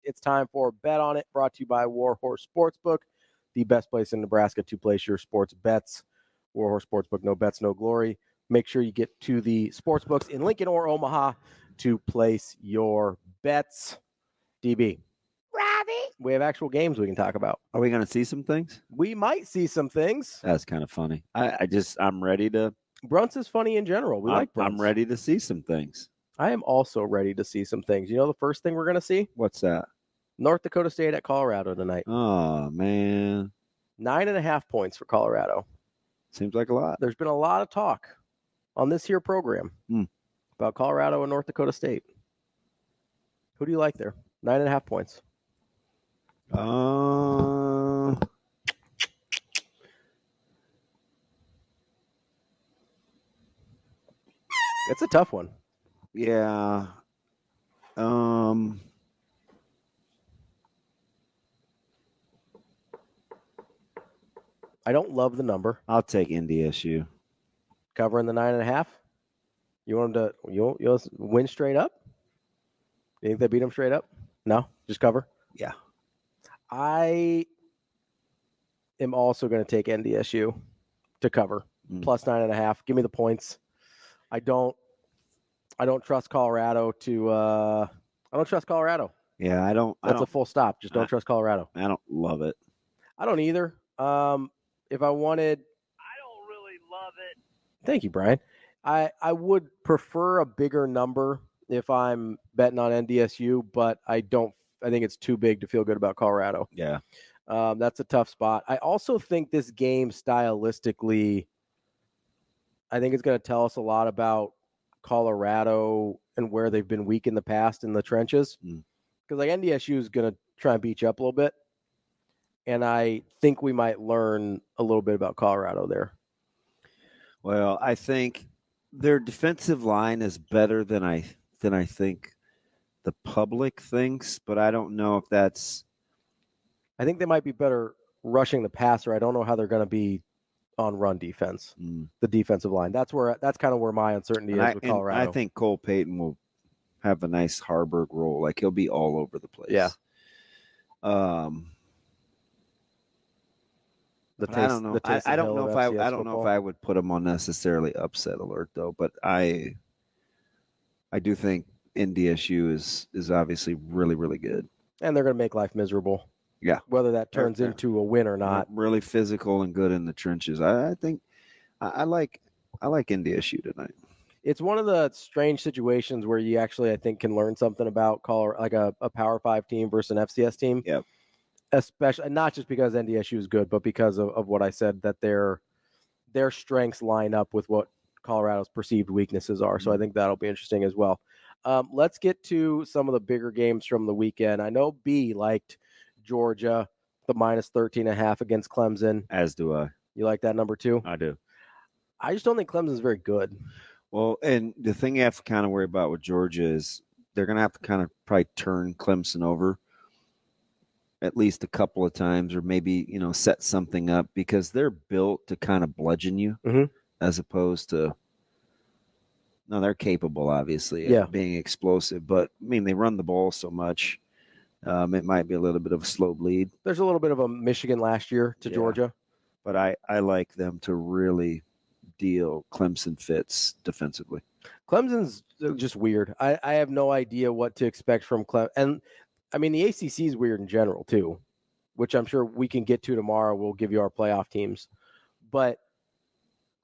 It's time for Bet On It, brought to you by Warhorse Sportsbook, the best place in Nebraska to place your sports bets. Warhorse Sportsbook, no bets, no glory. Make sure you get to the sportsbooks in Lincoln or Omaha to place your bets. DB. Ravi. We have actual games we can talk about. Are we going to see some things? We might see some things. That's kind of funny. I'm ready to. Brunts is funny in general. We like Brunts. I'm ready to see some things. I am also ready to see some things. You know the first thing we're going to see? What's that? North Dakota State at Colorado tonight. Oh, man. 9.5 points for Colorado. Seems like a lot. There's been a lot of talk on this here program about Colorado and North Dakota State. Who do you like there? 9.5 points. It's a tough one. Yeah. I don't love the number. I'll take NDSU. Covering the 9.5? You want them to you win straight up? You think they beat them straight up? No? Just cover? Yeah. I am also going to take NDSU to cover. Plus 9.5. Give me the points. I don't trust Colorado to I don't trust Colorado. Yeah, I don't. That's a full stop. Just don't trust Colorado. I don't love it. I don't either. If I wanted, I don't really love it. Thank you, Brian. I would prefer a bigger number if I'm betting on NDSU, but I think it's too big to feel good about Colorado. Yeah. That's a tough spot. I also think this game stylistically, I think it's going to tell us a lot about Colorado and where they've been weak in the past in the trenches. Because like NDSU is going to try and beat you up a little bit. And I think we might learn a little bit about Colorado there. Well, I think their defensive line is better than I think the public thinks, but I don't know if that's. I think they might be better rushing the passer. I don't know how they're going to be on run defense. The defensive line. That's kind of where my uncertainty is with Colorado. I think Cole Payton will have a nice Harburg role. Like he'll be all over the place. Yeah. I don't know. I don't know if I would put him on necessarily upset alert though. But I do think NDSU is obviously really, really good, and they're going to make life miserable. Yeah, whether that turns into a win or not. Really physical and good in the trenches. I think I like NDSU tonight. It's one of the strange situations where you actually, I think, can learn something about like a Power 5 team versus an FCS team. Yeah. Especially not just because NDSU is good, but because of what I said, that their strengths line up with what Colorado's perceived weaknesses are. So I think that'll be interesting as well. Let's get to some of the bigger games from the weekend. I know B liked Georgia, the minus 13.5 against Clemson. As do I. You like that number too? I do. I just don't think Clemson's very good. Well, and the thing you have to kind of worry about with Georgia is they're going to have to kind of probably turn Clemson over at least a couple of times, or maybe, set something up, because they're built to kind of bludgeon you as opposed to, no, they're capable, obviously, of being explosive, but I mean, they run the ball so much. It might be a little bit of a slow bleed. There's a little bit of a Michigan last year to Georgia. But I like them to really deal Clemson fits defensively. Clemson's just weird. I have no idea what to expect from Clemson. And, I mean, the ACC is weird in general, too, which I'm sure we can get to tomorrow. We'll give you our playoff teams. But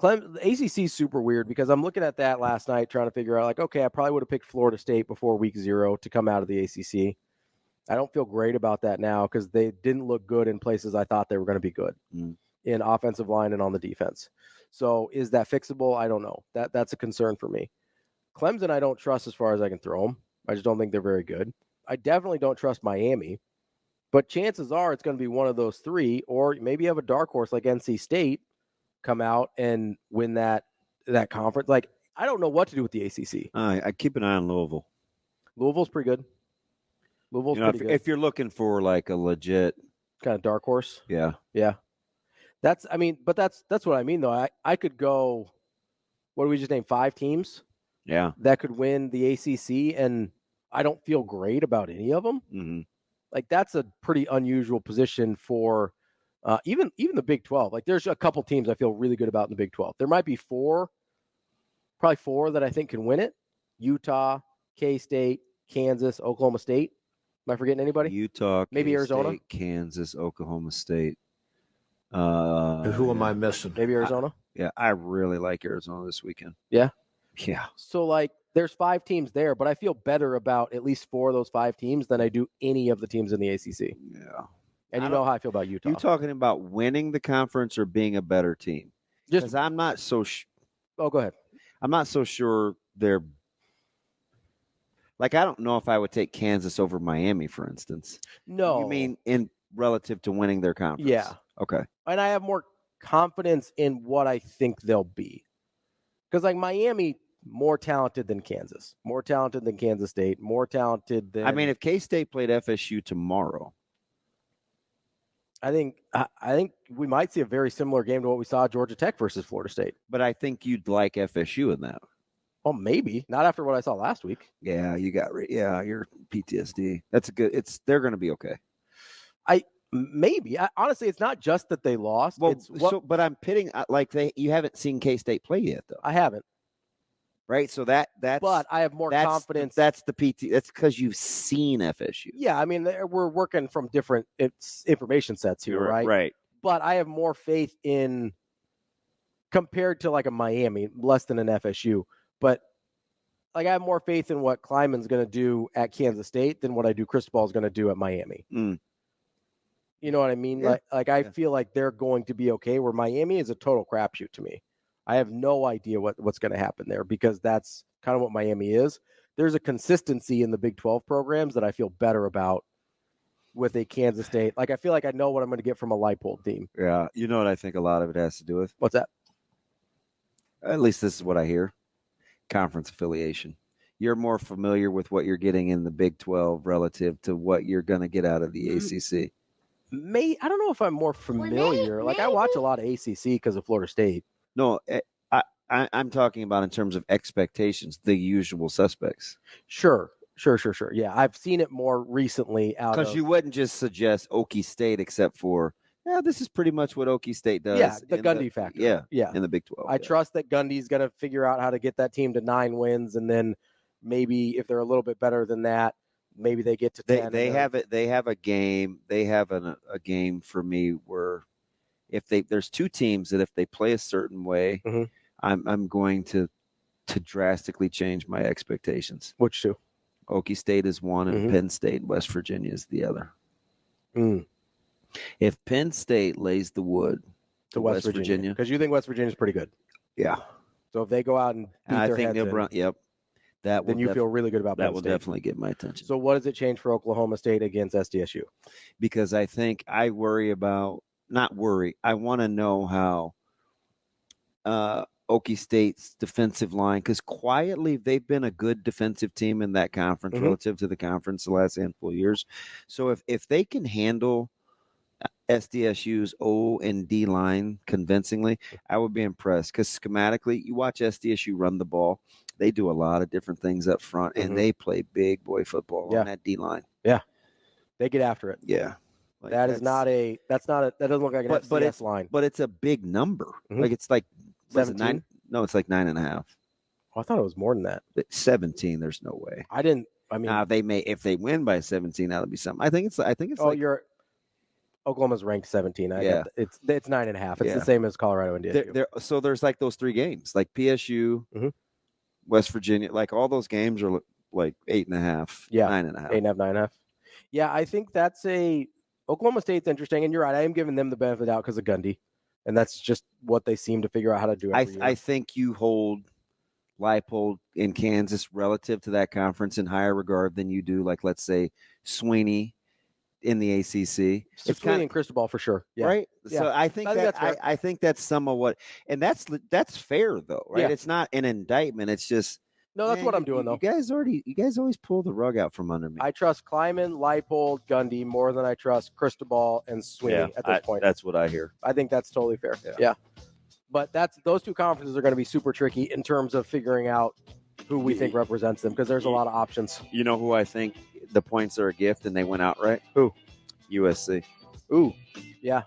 the ACC is super weird because I'm looking at that last night trying to figure out, like, okay, I probably would have picked Florida State before week 0 to come out of the ACC. I don't feel great about that now because they didn't look good in places I thought they were going to be good in offensive line and on the defense. So is that fixable? I don't know. That's a concern for me. Clemson, I don't trust as far as I can throw them. I just don't think they're very good. I definitely don't trust Miami, but chances are it's going to be one of those three, or maybe you have a dark horse like NC State come out and win that conference. Like, I don't know what to do with the ACC. I keep an eye on Louisville. Louisville's pretty good. Louisville's pretty good. If you're looking for like a legit kind of dark horse. Yeah. That's what I mean though. I could go, what do we just name, 5 teams? Yeah. That could win the ACC, and I don't feel great about any of them. Like that's a pretty unusual position for even the Big 12. Like there's a couple teams I feel really good about in the Big 12. There might be probably four that I think can win it. Utah, K-State, Kansas, Oklahoma State. Am I forgetting anybody? Utah, maybe K-State, Arizona, Kansas, Oklahoma State. Who am I missing? Maybe Arizona. I really like Arizona this weekend. Yeah. Yeah. So like there's 5 teams there, but I feel better about at least 4 of those 5 teams than I do any of the teams in the ACC. Yeah. And you know how I feel about Utah. You talking about winning the conference or being a better team? Because I'm not so. Oh, go ahead. I'm not so sure they're. Like I don't know if I would take Kansas over Miami, for instance. No. You mean in relative to winning their conference? Yeah. Okay. And I have more confidence in what I think they'll be. Because like Miami, more talented than Kansas, more talented than Kansas State, more talented than. I mean, if K-State played FSU tomorrow, I think we might see a very similar game to what we saw at Georgia Tech versus Florida State. but I think you'd like FSU in that. Oh, maybe not after what I saw last week. Yeah, you're PTSD. That's a good. They're going to be okay. Maybe. Honestly, it's not just that they lost. Well, it's but I'm pitting you haven't seen K-State play yet, though. I haven't. Right, so that's. But I have more confidence. That's the PT. That's because you've seen FSU. Yeah, I mean we're working from different information sets here, right? Right. But I have more faith in compared to like a Miami, less than an FSU. But like I have more faith in what Kleiman's going to do at Kansas State than what I do Cristobal is going to do at Miami. Mm. You know what I mean? Yeah. Like I feel like they're going to be okay. Where Miami is a total crapshoot to me. I have no idea what's going to happen there because that's kind of what Miami is. There's a consistency in the Big 12 programs that I feel better about with a Kansas State. Like I feel like I know what I'm going to get from a Leipold team. Yeah, you know what I think a lot of it has to do with? What's that? At least this is what I hear. Conference affiliation. You're more familiar with what you're getting in the Big 12 relative to what you're going to get out of the ACC. I don't know if I'm more familiar. Like I watch a lot of ACC because of Florida State. No, I'm talking about in terms of expectations, the usual suspects. Sure. Yeah, I've seen it more recently because you wouldn't just suggest Okie State except for, this is pretty much what Okie State does. Yeah, the Gundy factor. Yeah, in the Big 12. I trust that Gundy's going to figure out how to get that team to 9 wins, and then maybe if they're a little bit better than that, maybe they get to 10. They have it. They have a game. They have a game for me where there's 2 teams that if they play a certain way, mm-hmm. I'm going to drastically change my expectations. Which 2? Okie State is one, and mm-hmm. Penn State and West Virginia is the other. Mm. If Penn State lays the wood to West Virginia, because you think West Virginia is pretty good, yeah. So if they go out and beat I their think heads they'll run. Yep. That then you feel really good about that. Penn Will State. Definitely get my attention. So what does it change for Oklahoma State against SDSU? Because I think I worry about. Not worry. I want to know how Okie State's defensive line, because quietly they've been a good defensive team in that conference mm-hmm. relative to the conference the last handful of years. So if they can handle SDSU's O and D line convincingly, I would be impressed. Because schematically, you watch SDSU run the ball, they do a lot of different things up front, mm-hmm. and they play big boy football on that D line. Yeah, they get after it. Yeah. Like that doesn't look like an FCS line. But it's a big number. Mm-hmm. Like it's like 17. No, it's like 9.5. Oh, I thought it was more than that. 17. There's no way. They may if they win by 17, that'll be something. I think it's. Oklahoma's ranked 17. It's 9.5. It's the same as Colorado and DSU. So there's like those 3 games, like PSU, mm-hmm. West Virginia, like all those games are like 8.5, 9.5, 8.5, 9.5. Yeah, I think that's Oklahoma State's interesting, and you're right. I am giving them the benefit of the doubt because of Gundy, and that's just what they seem to figure out how to do. I think you hold Leipold in Kansas relative to that conference in higher regard than you do, like let's say Sweeney in the ACC. It's Sweeney and Cristobal for sure, right? Yeah. So I think I think that's some of what, and that's fair though, right? Yeah. It's not an indictment. It's just. No, that's what I'm doing, though. You guys always pull the rug out from under me. I trust Kleiman, Leipold, Gundy more than I trust Cristobal and Sweeney at this point. That's what I hear. I think that's totally fair. Yeah. But those 2 conferences are going to be super tricky in terms of figuring out who we think represents them, because there's a lot of options. You know who I think the points are a gift and they went outright? Who? USC. Ooh, yeah.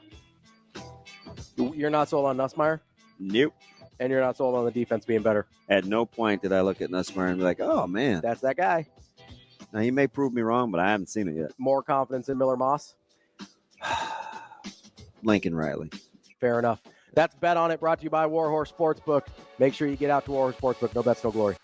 You're not sold on Nussmeier? Nope. And you're not sold on the defense being better? At no point did I look at Nussmeier and be like, oh, man. That's that guy. Now, he may prove me wrong, but I haven't seen it yet. More confidence in Miller Moss? Lincoln Riley. Fair enough. That's Bet On It, brought to you by Warhorse Sportsbook. Make sure you get out to Warhorse Sportsbook. No bets, no glory.